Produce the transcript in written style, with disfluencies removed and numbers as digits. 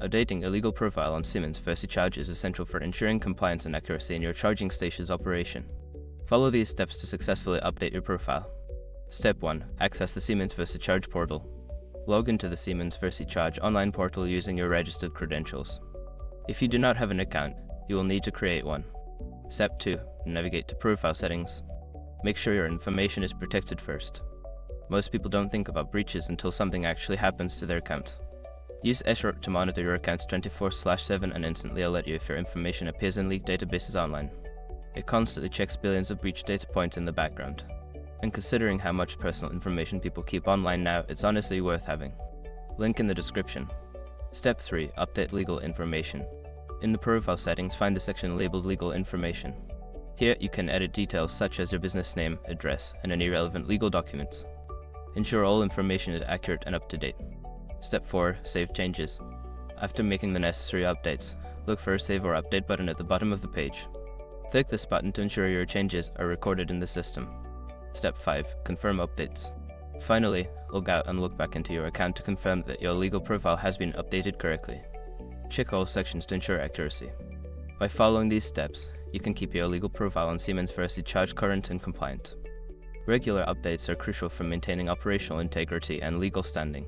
Updating a legal profile on Siemens VersiCharge is essential for ensuring compliance and accuracy in your charging station's operation. Follow these steps to successfully update your profile. Step 1. Access the Siemens VersiCharge portal. Log into the Siemens VersiCharge online portal using your registered credentials. If you do not have an account, you will need to create one. Step 2. Navigate to Profile Settings. Make sure your information is protected first. Most people don't think about breaches until something actually happens to their account. Use SROT to monitor your accounts 24/7 and instantly alert you if your information appears in leaked databases online. It constantly checks billions of breach data points in the background. And considering how much personal information people keep online now, it's honestly worth having. Link in the description. Step 3. Update legal information. In the profile settings, find the section labeled Legal Information. Here you can edit details such as your business name, address, and any relevant legal documents. Ensure all information is accurate and up to date. Step 4. Save changes. After making the necessary updates, look for a Save or Update button at the bottom of the page. Click this button to ensure your changes are recorded in the system. Step 5. Confirm updates. Finally, log out and look back into your account to confirm that your legal profile has been updated correctly. Check all sections to ensure accuracy. By following these steps, you can keep your legal profile on Siemens VersiCharge current and compliant. Regular updates are crucial for maintaining operational integrity and legal standing.